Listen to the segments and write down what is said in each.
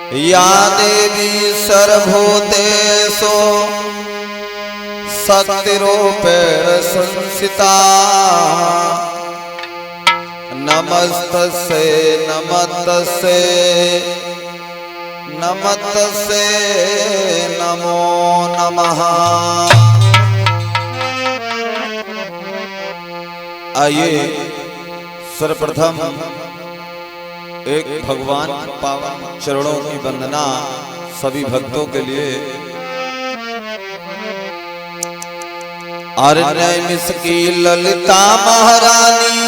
या देवी सर्वभूतेषु शक्तिरूपेण संस्थिता नमस्तस्यै नमस्तस्यै नमस्तस्यै नमो नमः। आइए सर्वप्रथम एक भगवान पावन चरणों की वंदना सभी भक्तों के लिए। अरण्य मिस की ललिता महारानी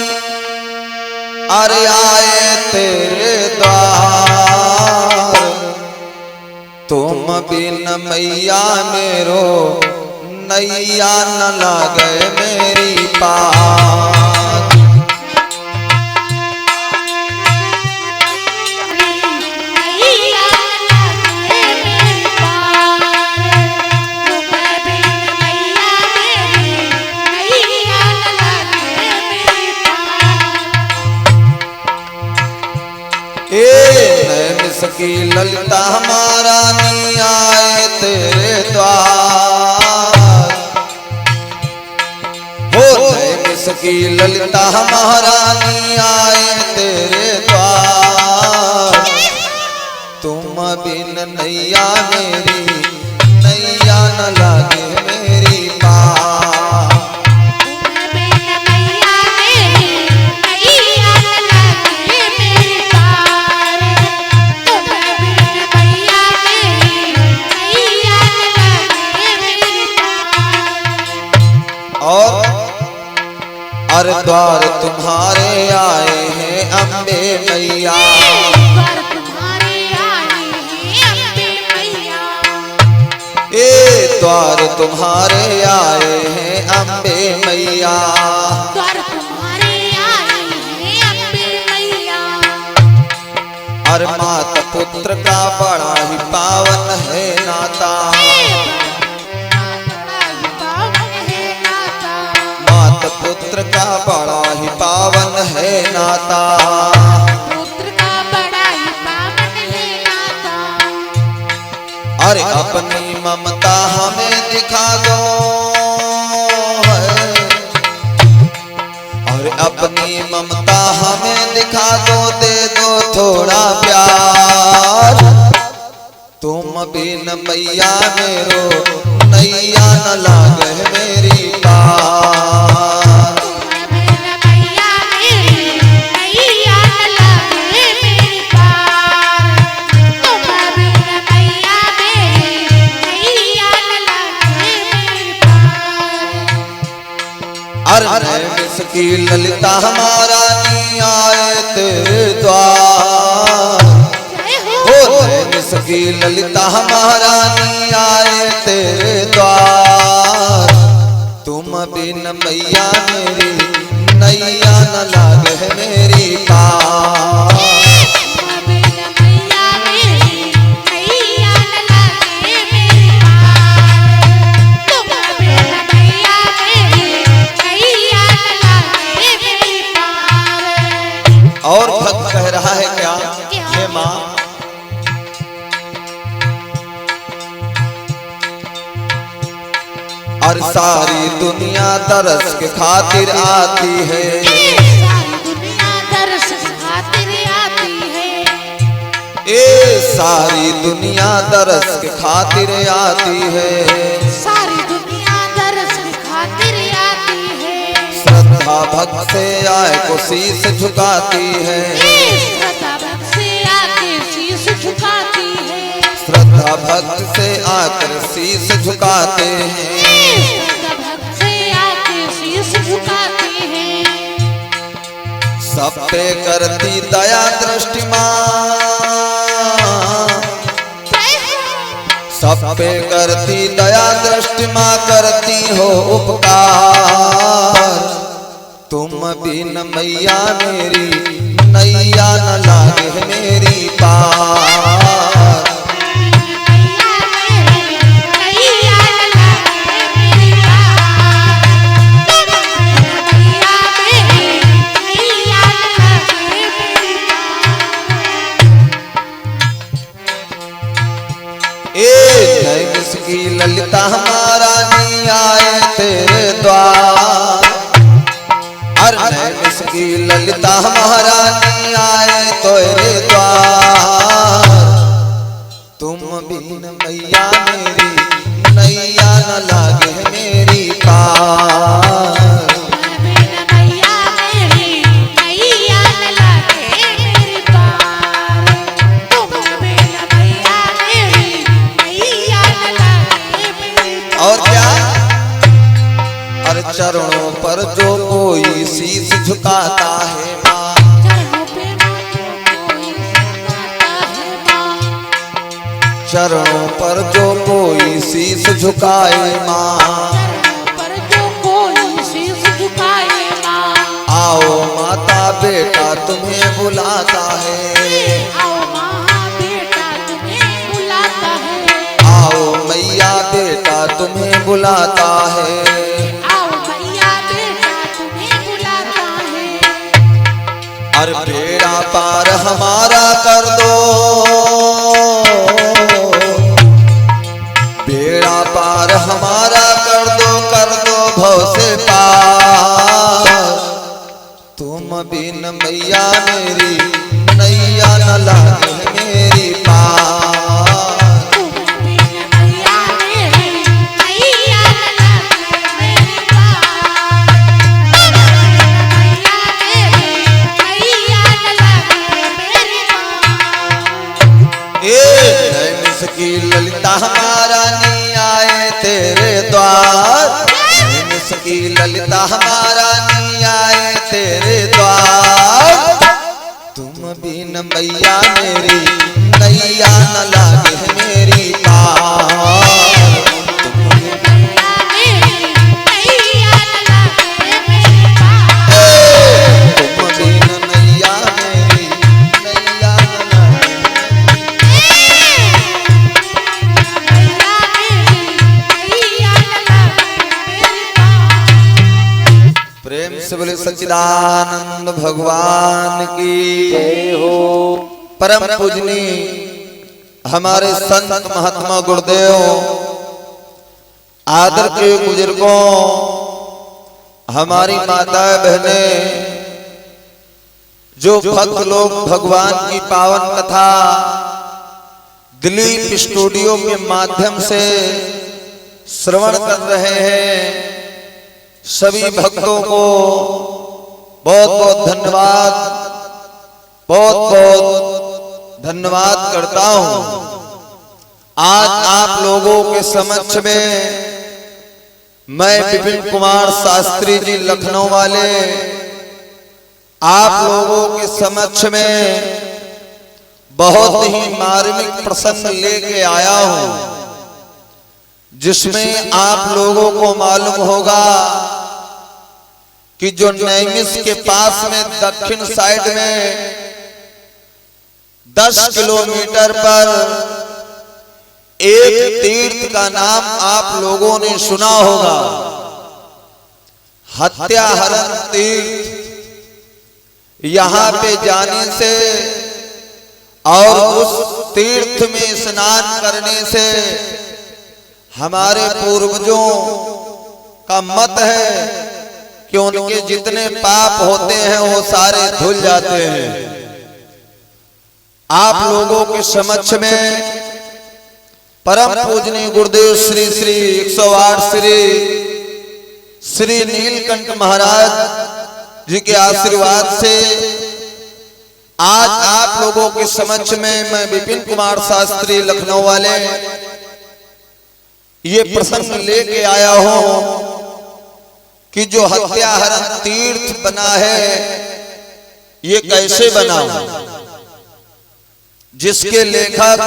अरे आए तेरे द्वार, तुम बिन मैया मेरो नैया न लागे मेरी पार। की ललिता महारानी आए तेरे द्वार, हो की ललिता महारानी आए तेरे द्वार, तुम बिन नैया मेरी नैया न लागे मेरी पार। अरे द्वार तुम्हारे आए हैं अम्बे मैया, द्वार तुम्हारे आए हैं अम्बे मैया। ए द्वार तुम्हारे आए हैं अम्बे मैया, द्वार तुम्हारे आए हैं अम्बे मैया। अरे माता पुत्र का बड़ा ही पावन है नाता, पुत्र का बड़ा ही पावन है नाता, पुत्र का बड़ा ही पावन है नाता। अरे अपनी ममता हमें दिखा दो, अरे अपनी ममता हमें दिखा दो, दे दो थोड़ा प्यार, तुम बिन मैया मेरो नैया न लागे मेरी पार। की ललिता महारानी आए तेरे द्वार, हो की ललिता महारानी आए तेरे द्वार, तुम बिन मैया मेरी नैया न लागे मेरी पार। और भक्त कह रहा है क्या, हे माँ और सारी दुनिया तरस के खातिर आती है, सारी दुनिया तरस के खातिर आती है। ए सारी दुनिया तरस के खातिर आती है, सारी दुनिया तरस के खातिर आती है। श्रद्धा भक्त से आए को शीश झुकाती है, श्रद्धा भक्त से आके शीश झुकाती है। श्रद्धा भक्त से आकर शीश झुकाते हैं, श्रद्धा भक्त से आके शीश झुकाते हैं। सब पे करती दया दृष्टि माँ, सब पे करती दया दृष्टि माँ, करती हो उपकार, तुम बिन मैया मेरी नैया न लागे मेरी पार। नैमिष की ललिता महारानी आए तेरे द्वार। अरे नैमिष की ललिता महारानी आए तेरे द्वार। तुम बिन मैया मेरी नैया न लागे मेरी पार। और क्या? अरे चरणों पर जो कोई शीश झुकाता है माँ, चरणों पर जो कोई शीश झुकाए माँ, आओ माता बेटा तुम्हें बुलाता है, आओ मैया बेटा तुम्हें बुलाता है। अरे बेड़ा पार हमारा कर दो, बेड़ा पार हमारा कर दो भव से पार। तुम बिन मैया मेरी नैया न लागे मेरी पार। नैमिष की ललिता महारानी आए तेरे द्वार। नैमिष की ललिता महारानी आए तेरे द्वार। तुम बिन मैया मेरी नैया न लागे मेरी पार। प्रेम से बोले सच्चिदानंद भगवान की जय हो। परम पूजनी हमारे संत महात्मा गुरुदेव, आदर के बुजुर्गों, हमारी माता बहनें, जो भक्त लोग भगवान की पावन कथा दिलीप स्टूडियो के माध्यम से श्रवण कर रहे हैं, सभी भक्तों को बहुत बहुत धन्यवाद, बहुत बहुत धन्यवाद करता हूं। आज आप लोगों के समक्ष में मैं विपिन कुमार शास्त्री जी लखनऊ वाले आप लोगों के समक्ष में बहुत ही मार्मिक प्रसंग लेके आया हूं, जिसमें आप लोगों को मालूम होगा कि जो नैमिष के पास में दक्षिण साइड में 10 किलोमीटर पर एक तीर्थ का नाम आप लोगों ने सुना होगा, हत्याहरण तीर्थ। यहां पे जाने से और उस तीर्थ में स्नान करने से हमारे पूर्वजों का मत है कि उनके जितने पाप होते हैं वो सारे धुल जाते हैं। आप लोगों के समक्ष में परम पूजनीय गुरुदेव श्री श्री 108 श्री नीलकंठ महाराज जी के आशीर्वाद से आज आप लोगों के समक्ष में मैं विपिन कुमार शास्त्री लखनऊ वाले ये प्रसंग लेके आया हूं कि जो हत्याहरण तीर्थ बना है ये कैसे बना, जिसके लेखक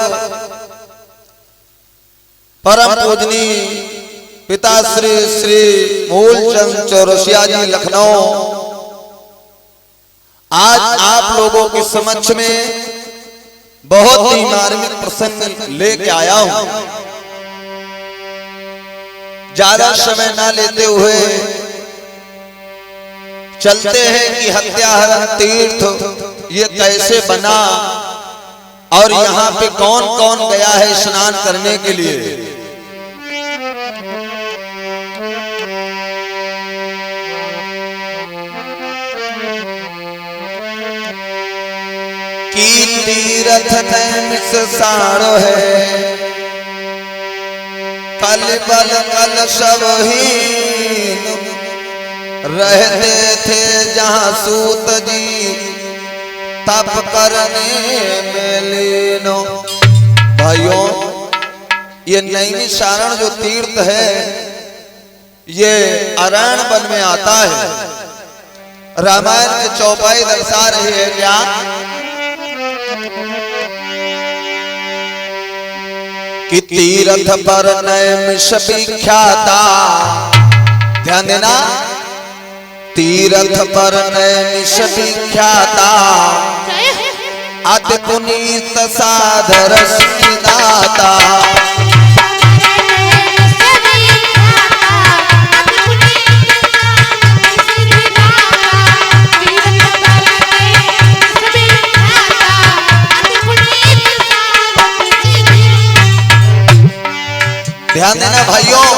परम पूजनीय पिताश्री श्री मूलचंद चौरसिया जी लखनऊ आज आप लोगों के समक्ष में बहुत ही मार्मिक प्रसंग लेके आया हूं। ज्यादा समय ना लेते हुए चलते हैं कि हत्याहरण तीर्थ ये कैसे बना और यहाँ पे कौन कौन गया है स्नान करने के लिए। तीरथ नैमिष सारो है, कल बल कल सब हीन, रहते थे जहां सूत जी तप करने में लीनो। भाइयों, ये नैमिषारण जो तीर्थ है ये अरण्य वन में आता है। रामायण की चौपाई दर्शा रही है क्या? कि तीर्थ पर नैमिष विख्याता, ध्यान देना, तीर्थ पर नैमिष विख्याता, अति पुनीत साधर दाता। ध्यान देना भाइयों,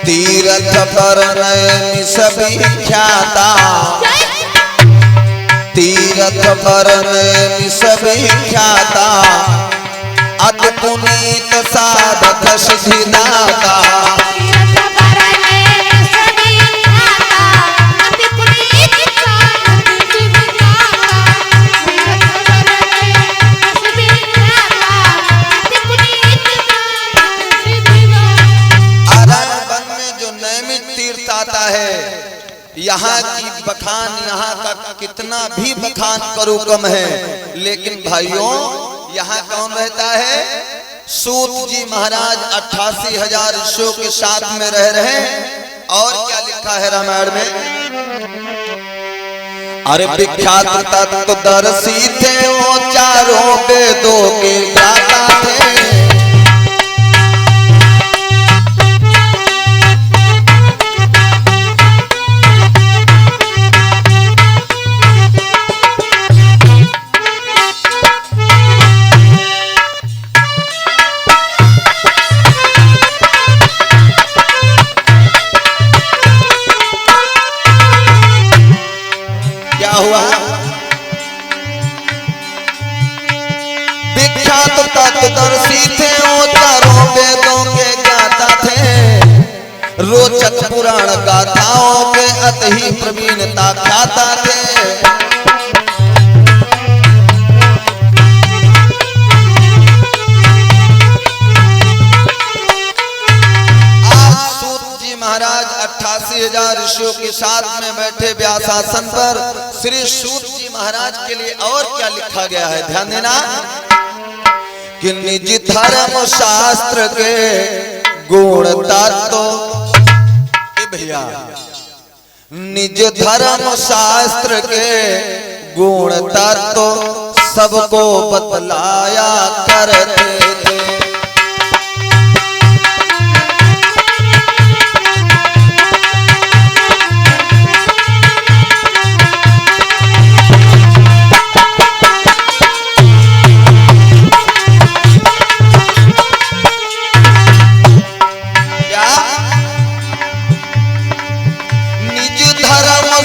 तीर्थ पर नैमिष विख्याता, तीर्थ पर नैमिष विख्याता, अति पुनीत साधक सिद्धिदाता। यहाँ की बखान, यहाँ का कितना भी बखान करो कम है, लेकिन भाइयों यहाँ कौन रहता है? सूत जी महाराज 88,000 ऋषियों के साथ में रह रहे हैं। और क्या लिखा है रामायण में? अरे विख्यात तत्वदर्शी थे वो, चारों वेदों के ज्ञाता थे। विख्यात तत्वदर्शी थे वो, चारों वेदों के ज्ञाता थे, रोचक पुराण गाथाओं के अति ही प्रवीणता ख्याता थे। आज सूत जी महाराज 88,000 ऋषियों के साथ में बैठे व्यासासन पर श्री सूत जी महाराज के लिए और क्या लिखा गया है? ध्यान देना कि निज धर्म शास्त्र के गुण तत्व, भैया निज धर्म शास्त्र के गुण तत्व सबको बतलाया करते थे।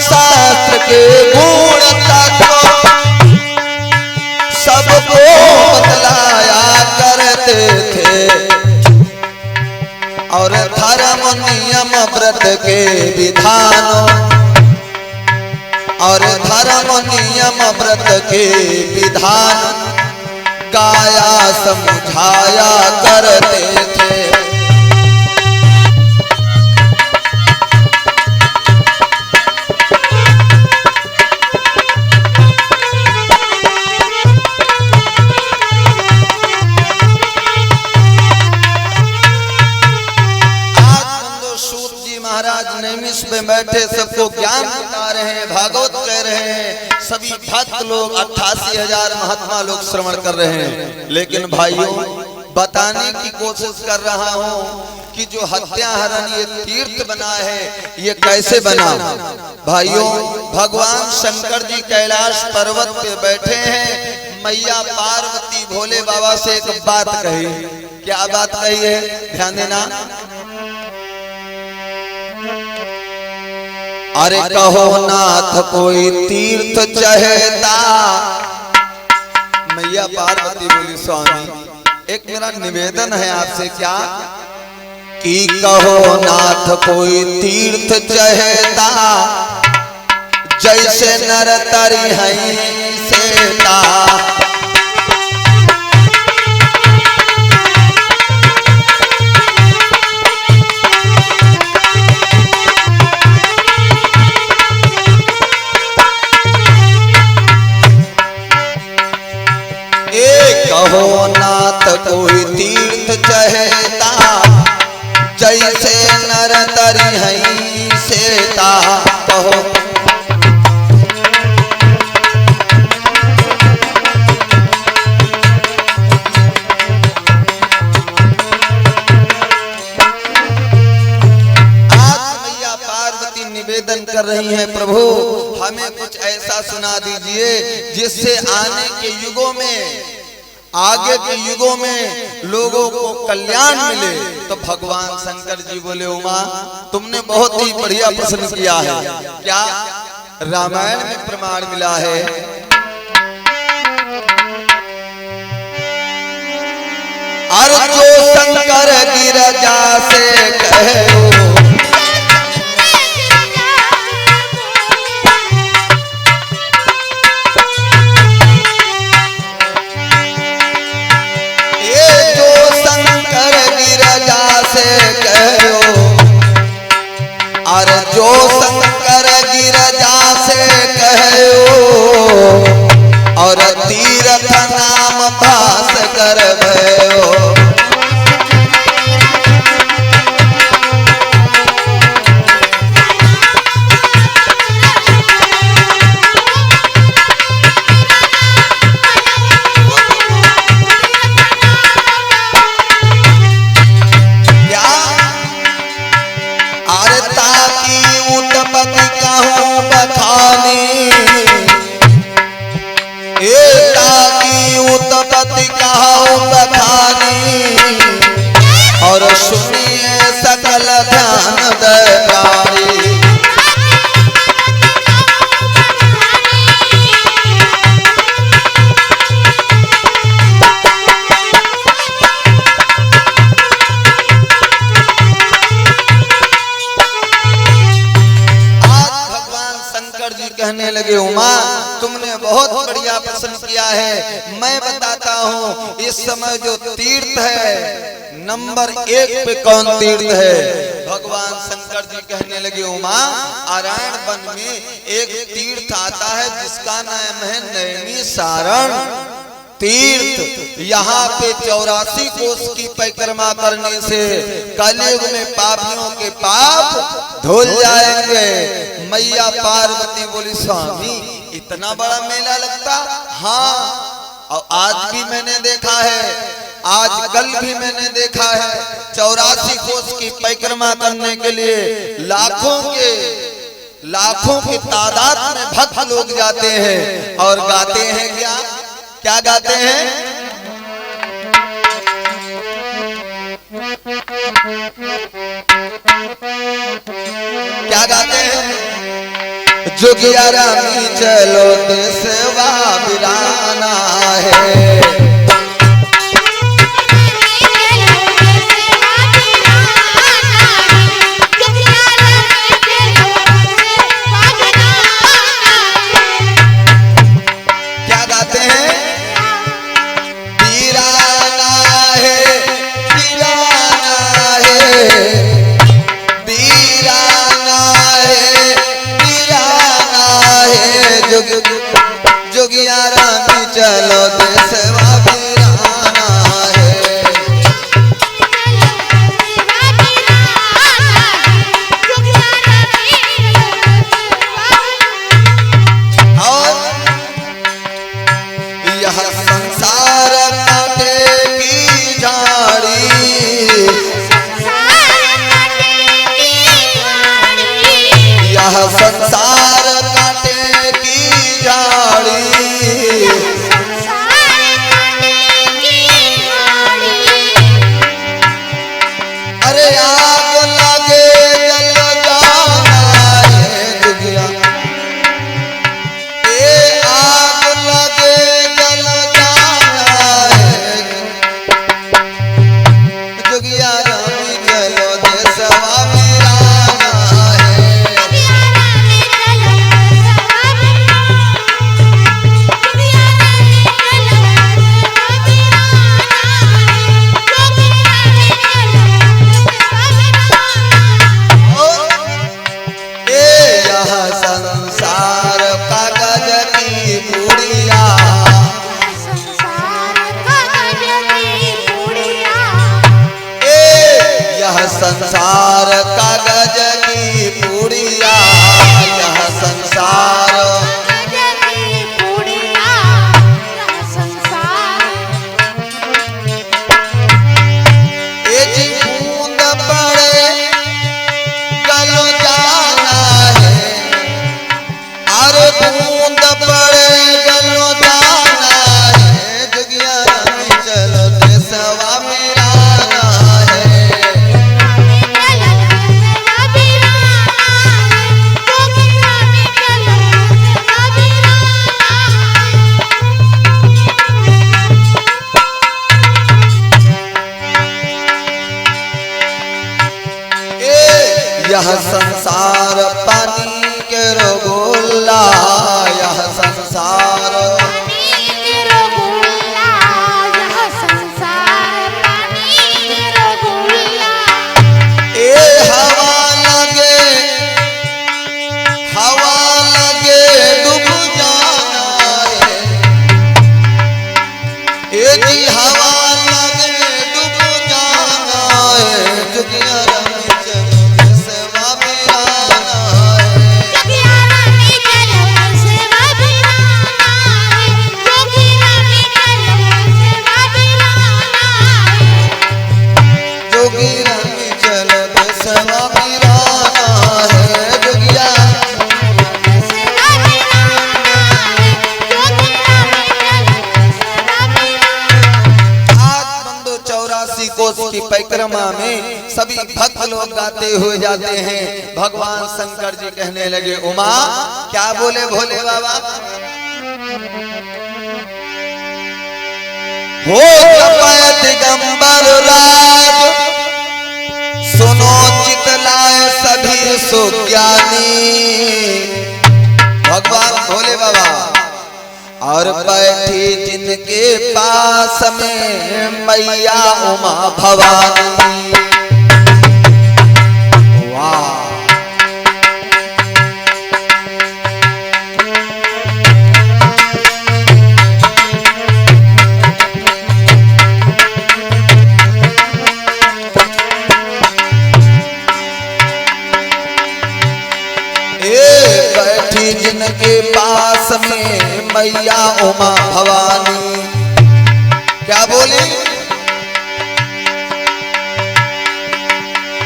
शास्त्र के गुण तत्व सबको बतलाया करते थे, और धर्म नियम व्रत के विधानों, और धर्म नियम व्रत के विधान गाया समझाया करते थे। नैमिष में बैठे सबको ज्ञान बता रहे हैं, भागवत कह रहे हैं, सभी भक्त लोग 88,000 महात्मा लोग श्रवण कर रहे हैं। लेकिन भाइयों, बताने की कोशिश कर रहा हूं कि जो हत्या हरण ये तीर्थ बना है ये कैसे बना। भाइयों, भगवान शंकर जी कैलाश पर्वत पे बैठे हैं, मैया पार्वती भोले बाबा से एक बात कही। क्या बात कही है? ध्यान देना। अरे कहो नाथ कोई तीर्थ चहेता। मैया पार्वती बोली स्वामी एक मेरा निवेदन है आपसे क्या कि कहो नाथ कोई तीर्थ चहेता, जैसे नर तरी है सेता। कहो नाथ कोई तीर्थ चहेता, जैसे नर तरी है सेता। कहो निवेदन कर रही हैं प्रभु हमें कुछ ऐसा सुना दीजिए जिससे आने के युगों में, आगे के युगों में लोगों को कल्याण मिले। तो भगवान शंकर जी बोले उमा तुमने बहुत ही बढ़िया प्रश्न किया है। क्या रामायण में प्रमाण मिला है? अरे जो शंकर गिरजा से कहो, अरे जो शंकर गिरजा से कहो, और तीर्थ नाम भास कर भयो। उत्पत्ति कहो बखानी, और सुनिए सकल ध्यान दयारी। कहने लगे उमा तुमने बहुत बढ़िया प्रश्न किया है। मैं बताता हूँ इस समय जो तीर्थ है नंबर 1 पे कौन तीर्थ है? भगवान शंकर जी कहने लगे उमा नारायण वन में एक तीर्थ आता है जिसका नाम है नैनी सारण तीर्थ। यहाँ पे 84 कोस की परिक्रमा करने से कलयुग में पापियों के पाप धुल जाएंगे। मैया पार्वती बोली स्वामी इतना बड़ा मेला लगता? हाँ, और आज भी मैंने देखा है, आज कल भी मैंने देखा है। 84 कोस की परिक्रमा करने के लिए लाखों की तादाद में भक्त लोग जाते हैं और गाते हैं क्या गाते हैं? क्या गाते हैं? जोगिया रामी चलो देशवा बिराना है। जोगिया रामी चलो देशवा बिराना है। और यह संसार काटे की झाड़ी, यह संसार काटे की झाड़ी, यही हवा लगे डूब जाना है जोगिया रानी चलो सेवा बिराना है जोगिया रानी चलो सेवा बिराना है जोगी रानी चलो सेवा बिराना है जोगी रानी चलो सेवा बिराना है जोगिया सेवा बिराना है जोगी रानी चलो सेवा बिराना। आज बंदो 84 कोस की परिक्रमा में सभी भक्त लोग गाते हुए जाते हैं। भगवान शंकर जी कहने लगे उमा क्या बोले भोले बाबा हो कपाय दिगंबर राज सुनो चितलाए सभी सुज्ञानी भगवान भोले बाबा और बैठी जिनके पास में मैया उमा भवानी वाह बैठी जिनके पास में मैया उमा भवानी क्या बोली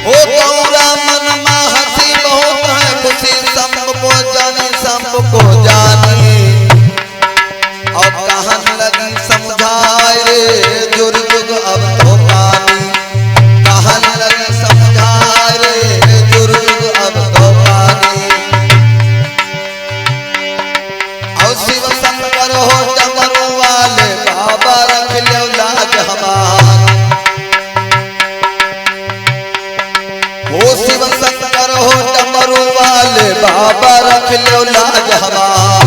ओ गौरा मन में हंसी बहुत है खुशी सबको जाने सबको जाने और कहन लगी समझाए रे जुग जुग अब तो पानी कहन लगी समझाए रे जुग जुग अब तो पानी शिव शंकर हो डमरू वाले बाबा रख लो लाज हमार हो शिव शंकर हो डमरू वाले बाबा रख लो लाज हमार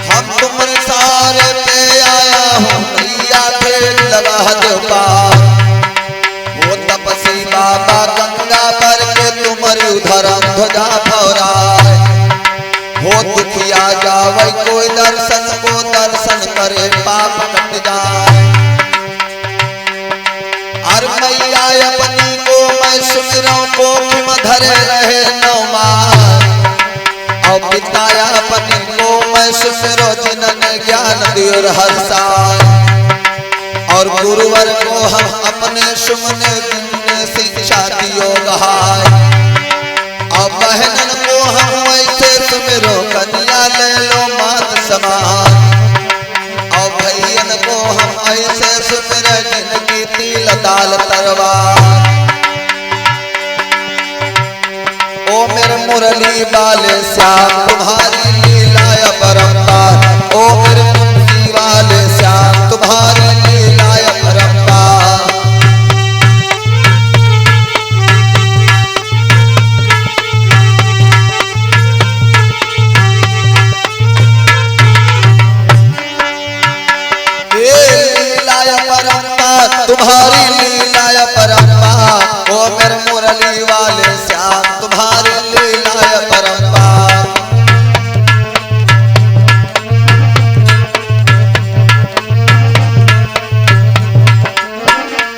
हम तुम्हारे सारे पे आया हूँ मैया थे लगा दो पार वो तपसी बाबा गंगा पर के तुम्हारी उधर ध्वजा फहराए हो दुखिया जावे कोई दर्शन को दर्शन करे पाप कट जाए और मैया अपनी को मैं सुमिरों को धरे रहे नौमार और पिताया अपनी को मैं सुमिरो जिन्होंने ज्ञान दियो हर साल और गुरुवर को हम अपने सुमने ने शिक्षा दियो गहाय और बहनन को हम वैसे सुमिरो कन्या ले लो मात समान और भैयन को हम ऐसे सुमिरो जिनकी तिल दाल तरवार ओ मेरे मुरली वाले श्याम तुम्हारी लीला अपरंपार ओ मेरे मुरली वाले श्याम तुम्हारी लीला अपरंपार तुम्हारी लीला परम्पा ओ मेरे मुरली वाले श्याम तुम्हारी लीला परम्पा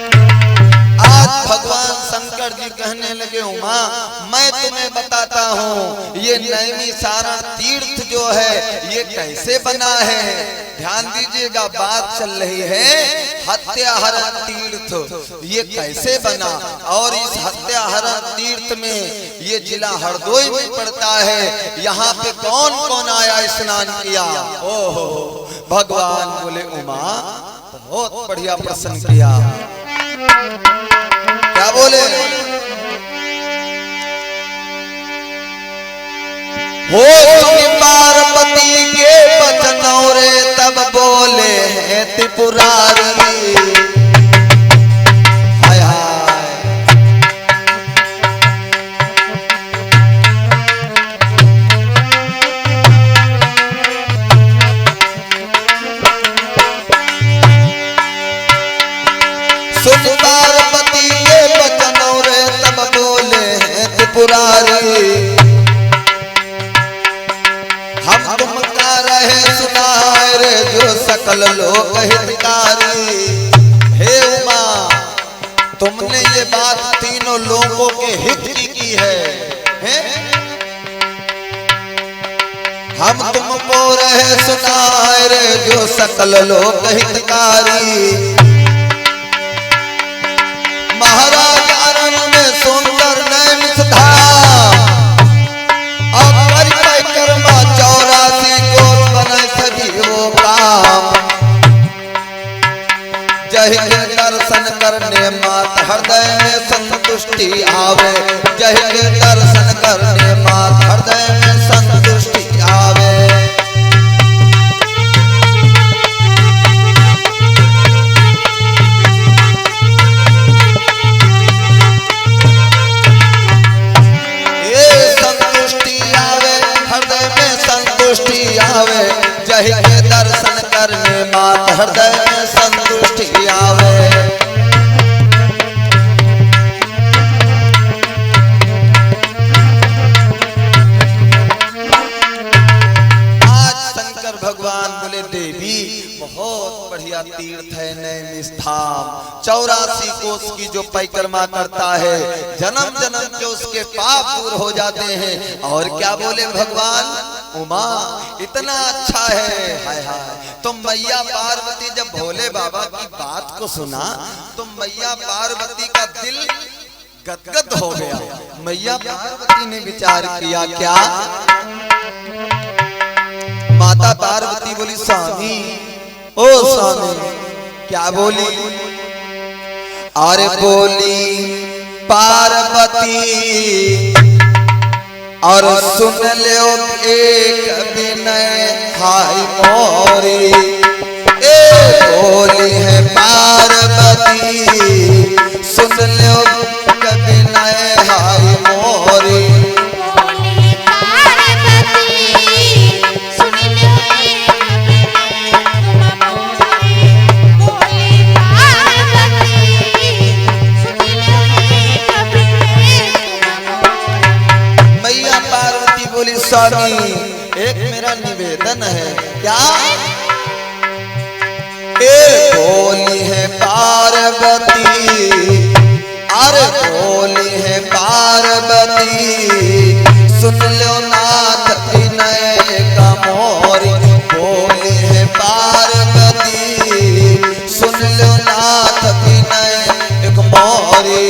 आज भगवान शंकर जी कहने लगे उमा मैं तुम्हें बताता हूँ ये नैमिषारण तीर्थ जो है ये कैसे बना है ध्यान दीजिएगा बात चल रही है हत्याहरण तीर्थ ये कैसे बना और इस हत्याहरण तीर्थ में ये जिला हरदोई में पड़ता है यहाँ पे कौन कौन आया स्नान किया ओहो भगवान बोले उमा बहुत बढ़िया प्रश्न किया क्या बोले हो पार्वती के बचनों रे तब बोले हैं त्रिपुरारी हाय हाय सुन पार्वती के बचनों रे तब बोले हैं त्रिपुरारी हम तुमका रहे सुनाए रे जो सक सकल लोक हितकारी। हे उमा, तुमने ये बात तीनों लोगों के हित की है, हैं? हम तुमको रहे सुनाए रे जो सकल लोक हितकारी। महाराज आनंद में सुंदर नैमिष धाम, अब परिक्रमा 84 कोस बने सजीवों काम। जय के दर्शन करने मात हृदय में संतुष्टि आवे। जय के दर्शन करने मात हृदय में संतुष्टि आवे। ये संतुष्टि आवे, हृदय में संतुष्टि आवे। जय के दर्शन करने मात हृदय में संतुष्टि आवे। भगवान बोले देवी बहुत बढ़िया तीर्थ है नैमिष धाम। 84 कोस की जो परिक्रमा करता है जन्म जन्म के उसके पाप दूर हो जाते हैं। और क्या बोले भगवान, उमा इतना अच्छा है। हाय हाय, तो मैया पार्वती जब भोले बाबा की बात को सुना तो मैया पार्वती का दिल गदगद हो गया। मैया पार्वती ने विचार किया, क्या? माता पार्वती बोली, स्वामी ओ स्वामी। क्या बोली? अरे बोली पार्वती और सुन लो एक विनय हाय मोरी। ए बोली है पार्वती सुन लो एक विनय हाय मोरी। स्वामी एक मेरा निवेदन है, क्या? बोली है पार्वती, अरे बोली है पार्वती सुन लो नाथ विनय का मोरी। बोली है पार्वती सुन लो नाथ विनय एक मोरी।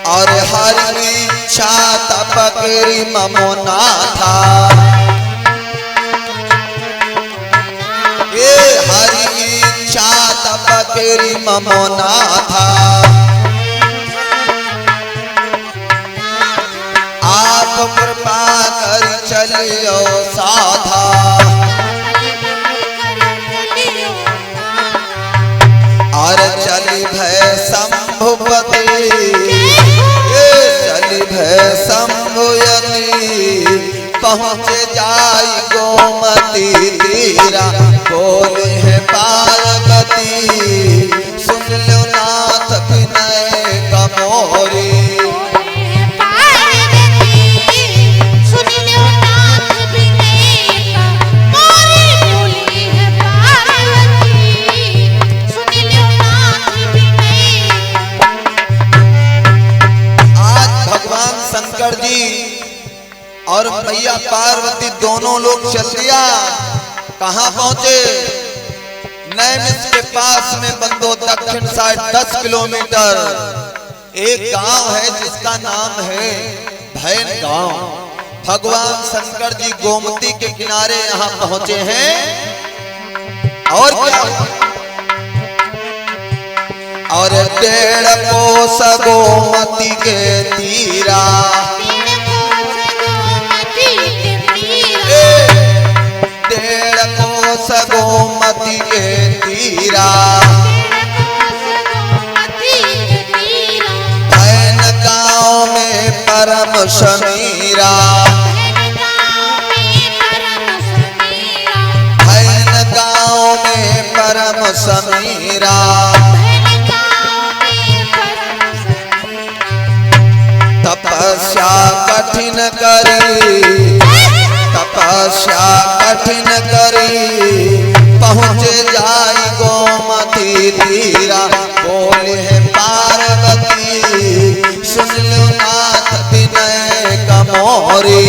और हरि इच्छा तपकरी ममोना था। ये हरि इच्छा तपकरी ममोना था। आप कृपा कर चलियो साधा। और चली भय शंभुपति चली भय शंभुयति पहुँच जाई गोमती तीरा। बोले है पार्वती सुन लो नाथ विनय का मोरी। शंकर जी और मैया पार्वती दोनों लोग चल दिया। कहां पहुंचे? नैमिष के पास में बंदो दक्षिण साइड 10 किलोमीटर एक गांव है जिसका नाम है भैन गांव। भगवान शंकर जी गोमती के किनारे यहां पहुंचे हैं। और क्या? और 1.5 कोस गोमती के तीरा। 1.5 कोस गोमती के तीरा। भैन गांव में परम समीरा। भैन परम समीरा। तपस्या कठिन करी, तपस्या कठिन करी, पहुँच जाई गोमती तीरा। बोले पार्वती सुन लो नाथ विनय कमोरी।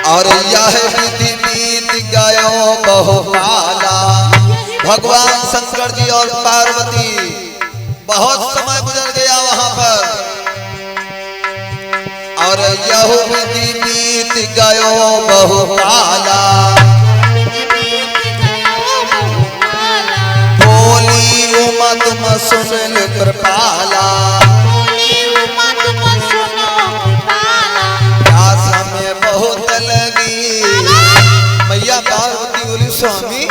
और यह विधि बीत गयो बहुकाला। भगवान शंकर जी और पार्वती बहुत समय गुजर गया वहां पर। और यह विधि बीत गयो बहुकाला। बोली उमा तुम सुन कृपाला। प्यास में बहुत लगी, मैया पार्वती बोली स्वामी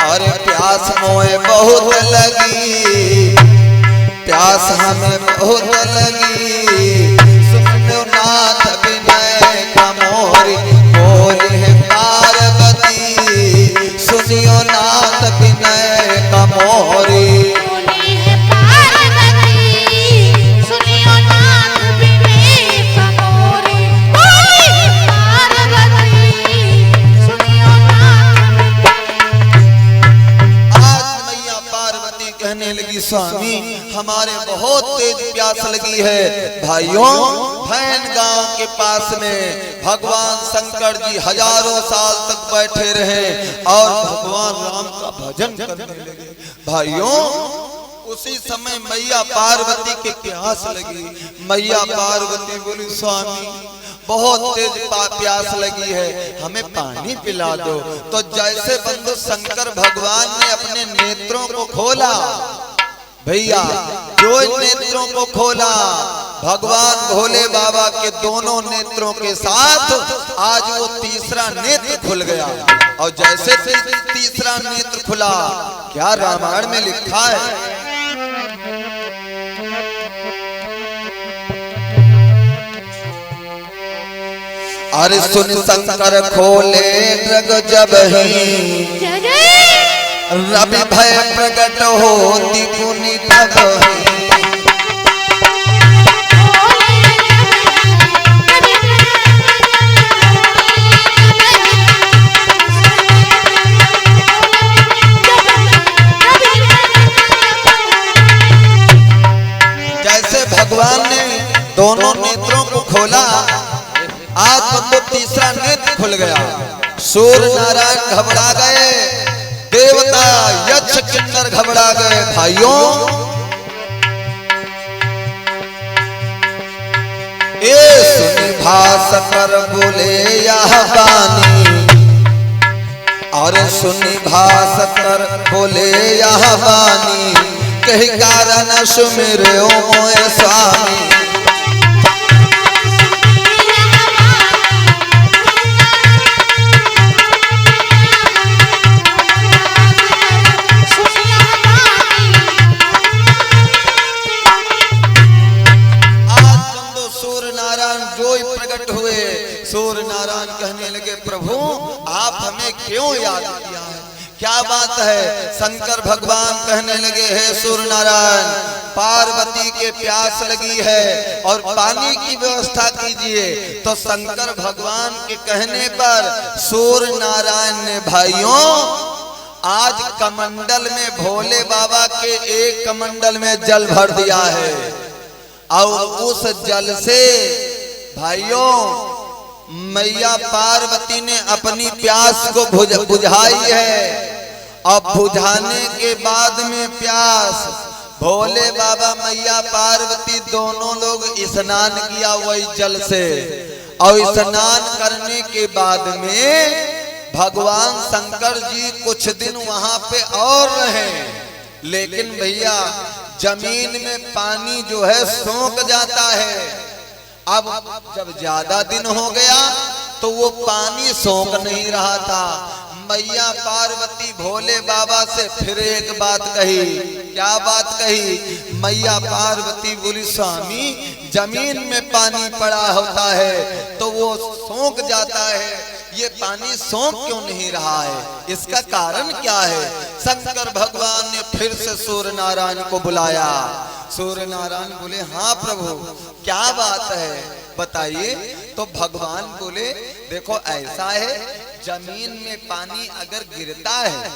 अरे प्यास मोए बहुत लगी, प्यास हमें बहुत लगी। सुनो नाथ विनय कमोरी। बोले पार्वती सुनियो नाथ विनय कमोरी। कहने लगी स्वामी हमारे बहुत तेज प्यास लगी है। भाइयों भैन गांव के पास में भगवान शंकर जी हजारों साल तक बैठे रहे और भगवान राम का भजन करने लगे। भाइयों उसी समय मैया पार्वती के प्यास लगी। मैया पार्वती बोली स्वामी बहुत तेज प्यास लगी है, हमें पानी पिला दो। तो जैसे बंधु शंकर भगवान ने अपने नेत्रों को खोला, भैया जो नेत्रों को खोला भगवान भोले बाबा के दोनों नेत्रों के साथ आज वो तीसरा नेत्र खुल गया। और जैसे तीसरा नेत्र खुला, क्या रामायण में लिखा है, अरे सुन शंकर खोले रग जब ही, रवि भय प्रकट होती पुनि तब ही। जैसे भगवान ने दोनों नेत्रों को खोला, आज तो तीसरा नेत्र खुल गया। सूर्य नारायण घबरा गए, देवता यक्ष किन्नर घबरा गए। भाइयों ये सुनि भास्कर बोले यह बानी, और सुनि भास्कर बोले यह बानी, कही कारण सुमिरो मोए स्वामी। सूर्य नारायण कहने लगे प्रभु आप हमें क्यों याद किया है, क्या बात है। शंकर भगवान कहने लगे हे सूर्य नारायण पार्वती के प्यास लगी है और पानी की व्यवस्था कीजिए। तो शंकर भगवान के कहने पर सूर्य नारायण ने भाइयों आज कमंडल में भोले बाबा के एक कमंडल में जल भर दिया है। और उस जल से भाइयों मैया पार्वती ने अपनी प्यास को बुझाई है। अब बुझाने के बाद में प्यास भोले बाबा मैया पार्वती दोनों लोग स्नान किया वही जल से। और स्नान करने के बाद में भगवान शंकर जी कुछ दिन वहां पे और रहे। लेकिन भैया जमीन में पानी जो है सोख जाता है। अब जब ज्यादा दिन हो गया तो वो पानी सोख नहीं रहा था। मैया पार्वती भोले बाबा से फिर एक बात कही। क्या बात कही? मैया पार्वती बोली स्वामी जमीन में पानी पड़ा होता है तो वो सोख जाता है, ये पानी सोख क्यों नहीं रहा है? इसका कारण क्या है? शंकर भगवान ने फिर से सूर्य नारायण को बुलाया। सूर्य नारायण बोले हाँ प्रभु क्या बात है बताइए। तो भगवान बोले देखो ऐसा है, जमीन में पानी अगर गिरता है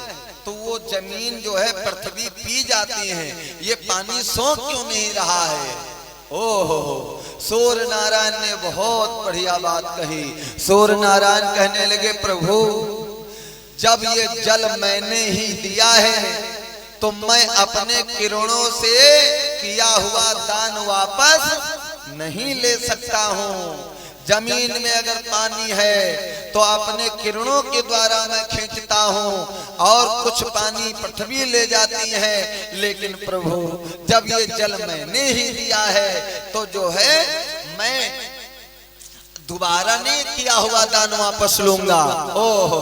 तो वो जमीन जो है पृथ्वी पी जाती है, ये पानी सोख क्यों नहीं रहा है? ओहो, सूर्य नारायण ने बहुत बढ़िया बात कही। सूर्य नारायण कहने लगे प्रभु जब ये जल मैंने ही दिया है तो मैं अपने किरणों से किया हुआ दान वापस नहीं ले सकता हूँ। जमीन में अगर पानी है तो अपने किरणों के द्वारा मैं खींचता हूँ और कुछ पानी पृथ्वी ले जाती है, लेकिन प्रभु जब ये जल मैंने ही दिया है तो जो है मैं दोबारा नहीं किया हुआ दान वापस लूंगा। ओहो,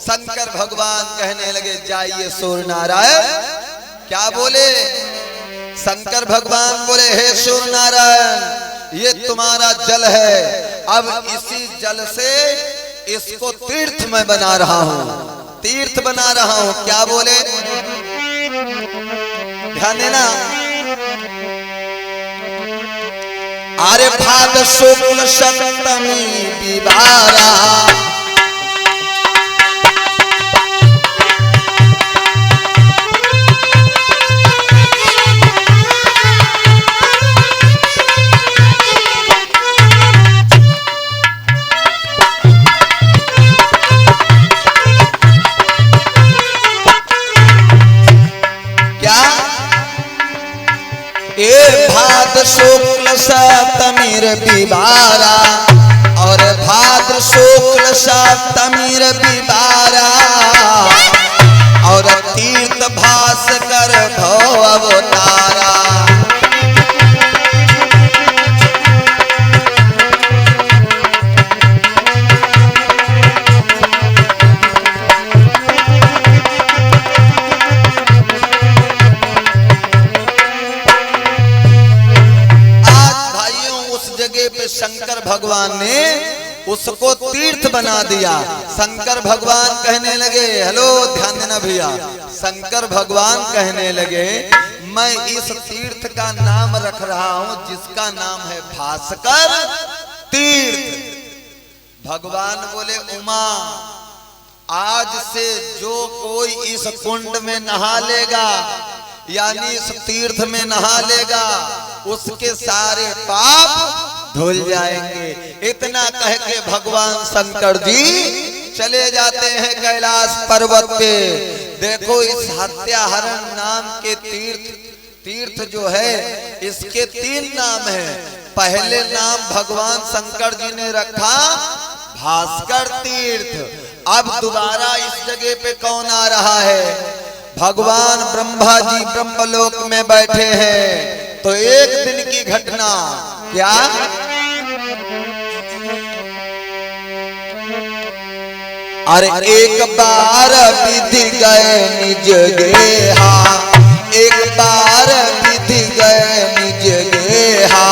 शंकर भगवान कहने लगे जाइए सूर्य नारायण। क्या बोले? शंकर भगवान बोले हे सूर्य नारायण ये तुम्हारा जल है, अब इसी जल से इसको तीर्थ में बना रहा हूँ, तीर्थ बना रहा हूँ। क्या बोले? ध्यान देना। अरे भाद्र शुक्ल सप्तमी विवारा भाद्र शुक्ल सप्तमीर विवारा और भाद्र शुक्ल सप्तमीर विवारा और तीर्थ भास्कर भव अवतारा। शंकर भगवान ने उसको तीर्थ बना दिया। शंकर भगवान कहने लगे हेलो ध्यान देना भैया, शंकर भगवान कहने लगे मैं इस तीर्थ का नाम रख रहा हूं जिसका नाम है भास्कर तीर्थ। भगवान बोले उमा आज से जो कोई इस कुंड में नहा लेगा यानी इस तीर्थ में नहा लेगा उसके सारे पाप धुल जाएंगे। इतना कह के भगवान शंकर जी चले जाते हैं कैलाश पर्वत पे। देखो इस हत्याहरण नाम के तीर्थ जो है इसके 3 नाम हैं। पहले नाम भगवान शंकर जी ने रखा भास्कर तीर्थ। अब दोबारा इस जगह पे कौन आ रहा है? भगवान ब्रह्मा जी ब्रह्मलोक में बैठे हैं। तो एक दिन की घटना क्या? अरे एक बार विधि गए निज गेहा, एक बार विधि गए निज गेहा।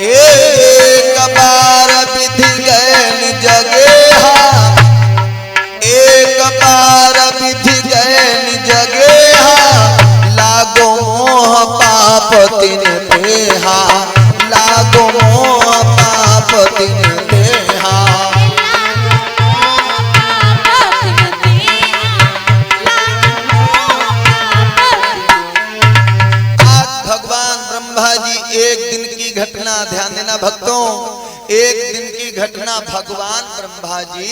एक बार विधि गए निज गेहा, एक बार विधि गए निज गेहा। लागो मोह पाप तिन देहा, लागो मोह पाप तिन देहा। आज भगवान ब्रह्मा जी एक दिन की घटना ध्यान देना भक्तों, एक दिन की घटना भगवान ब्रह्मा जी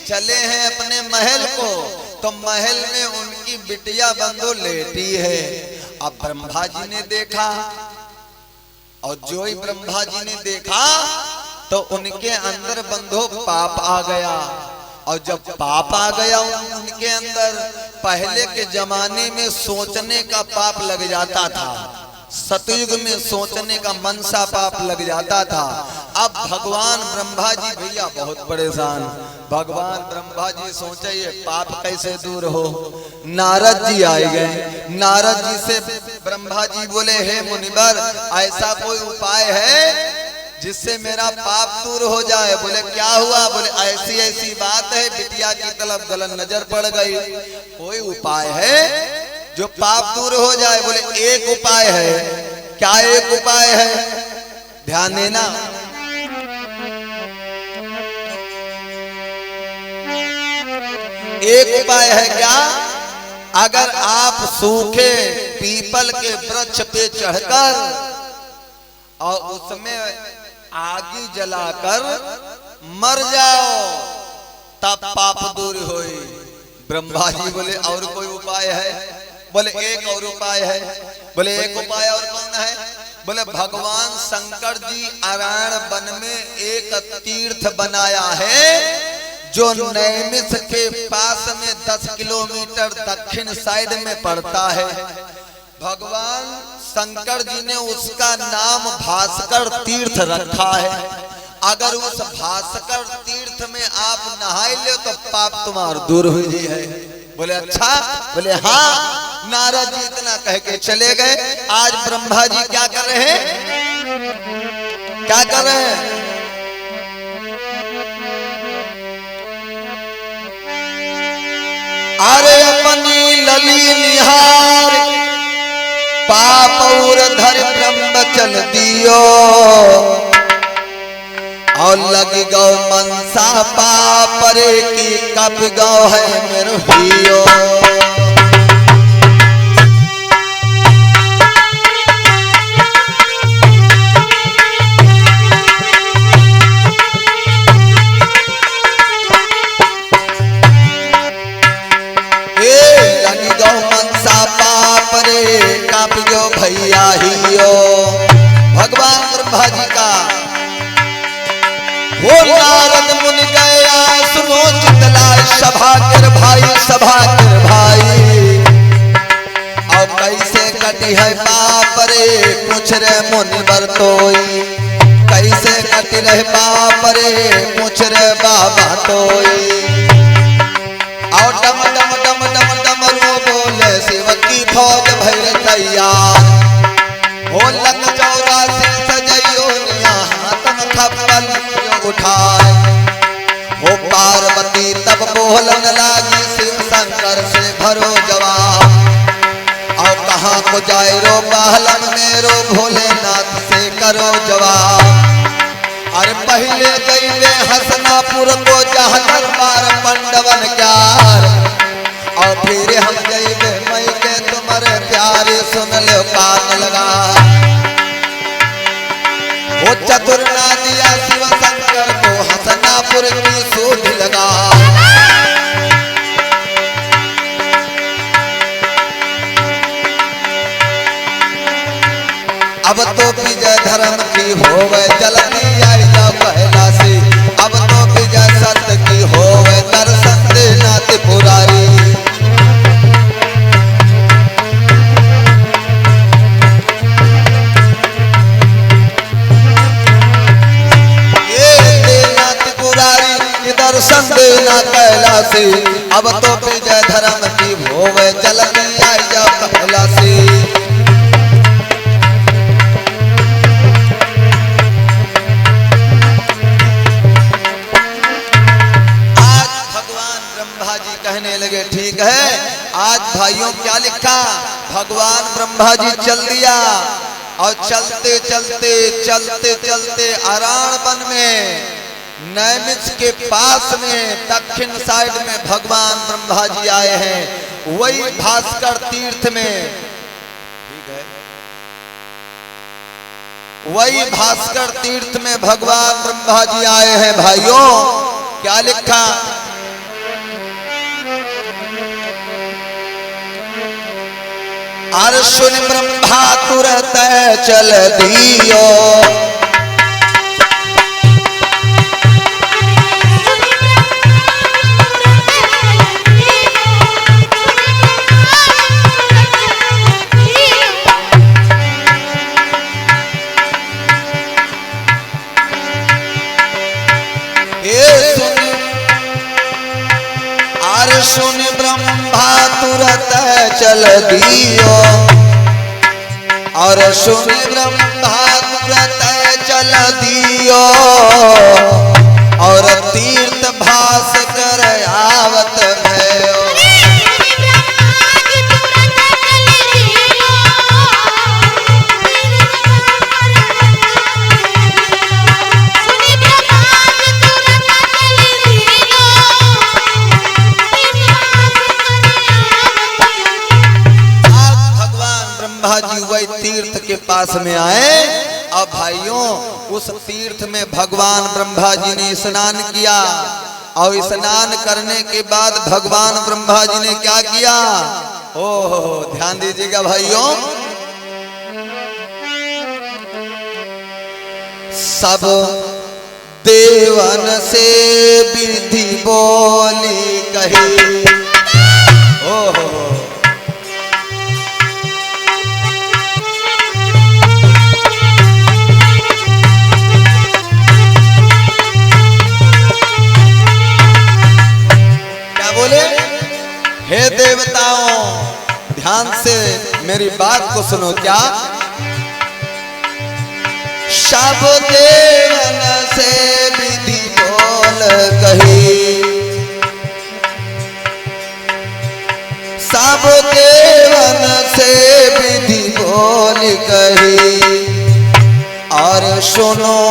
चले हैं अपने महल को, तो महल में उनकी बिटिया बंधु लेटी है। अब ब्रह्मा जी ने देखा और जो ही ब्रह्मा जी ने देखा तो उनके अंदर बंधु पाप आ गया। और जब पाप आ गया उनके अंदर पहले के जमाने में सोचने का पाप लग जाता था, सतयुग में सोचने का मनसा पाप लग जाता था। अब भगवान ब्रह्मा जी भैया बहुत परेशान, भगवान ब्रह्मा जी सोचे ये पाप कैसे दूर हो। नारद जी आए गए, नारद जी से ब्रह्मा जी बोले हे मुनिवर ऐसा कोई उपाय है जिससे मेरा पाप दूर हो जाए। बोले क्या हुआ? बोले ऐसी ऐसी बात है, बिटिया की तरफ गलत नजर पड़ गई, कोई उपाय है जो पाप दूर हो जाए? बोले एक उपाय है। क्या एक उपाय है? ध्यान देना। एक उपाय है क्या? अगर आप सूखे पीपल के वृक्ष पे चढ़कर और उसमें आग जलाकर मर जाओ तब पाप दूर होई। ब्रह्मा जी बोले और कोई उपाय है? बोले एक और उपाय है। बोले एक उपाय और कौन है? बोले भगवान शंकर जी नारायण वन में एक तीर्थ बनाया है जो नैमिष के पास में 10 किलोमीटर दक्षिण साइड में पड़ता है। भगवान शंकर जी ने उसका नाम भास्कर तीर्थ रखा है। अगर उस भास्कर तीर्थ में आप नहाए ले तो पाप तुम्हारा दूर हो जाए। बोले अच्छा? बोले हाँ। नारद जी इतना कह के चले गए। आज ब्रह्मा जी क्या कर रहे हैं? क्या कर रहे हैं? अरे अपनी लली निहार पाप और धर ब्रह्म चल दियो और लग गौ मनसा पापरे की कप गौ है मेरे हियो। भैया हियो भगवान ब्रह्मा जी का हो नारद मुनि गया सुनो चितला सभा कर भाई, सभा कर भाई। और कैसे कटी है पाप रे पूछ रे मुनि बरतोई, कैसे कटी रहे पाप रे पूछ रे बाबा तोई। और डम डम डम डम डमरू बोले शिव की फौज भैर तैयार हो लंग 84 सजइयो निया हाथन खपल उठाए हो पार्वती तब बोलन लागी शिव शंकर से भरो जवाब। और कहाँ को जाए रो पहलन मेरो भोलेनाथ से करो जवाब। अरे पहले गईले हसनापुर को जहाँ दरबार पंडवन क्यार और फिर हम गईले मई के तुम्हारे प्यारे सुन लो कान लगा। वो चतुर ना दिया शिव शंकर को हसनापुर की सूझ लगा। अब तो विजय धर्म की होवे जल्दी आई जाओ पहला से। अब तो विजय सत्य की होवे दर्शन देना त्रिपुरारी। ये देना त्रिपुरारी दर्शन देना कैलासी। अब तो विजय धर्म की होवे जल्दी आई जाओ पहला से। कहने लगे ठीक है आज भाइयों क्या लिखा? भगवान ब्रह्मा जी चल दिया और चलते चलते चलते चलते नारायण वन में नैमिष के पास में दक्षिण साइड में भगवान ब्रह्मा जी आए हैं। वही भास्कर तीर्थ में, ठीक है, वही भास्कर तीर्थ में भगवान ब्रह्मा जी आए हैं। भाइयों क्या लिखा? अर सुन ब्रह्मा तुरंत चल दियो तुरत चल दियो, और सुन ब्रह्मा तुरत चल दियो, और तीर्थ भास कर आवत भयो। जी वही तीर्थ के पास में आए। अब भाइयों उस तीर्थ में भगवान ब्रह्मा जी ने स्नान किया, और स्नान करने के बाद भगवान ब्रह्मा जी ने क्या किया? ओहो ध्यान दीजिएगा भाइयों, सब देवन से विधि बोली कही। ओहो हे देवताओं, ध्यान से मेरी बात को सुनो। क्या? सब देवन से विधि बोल कही, सब देवन से विधि बोल कही, और सुनो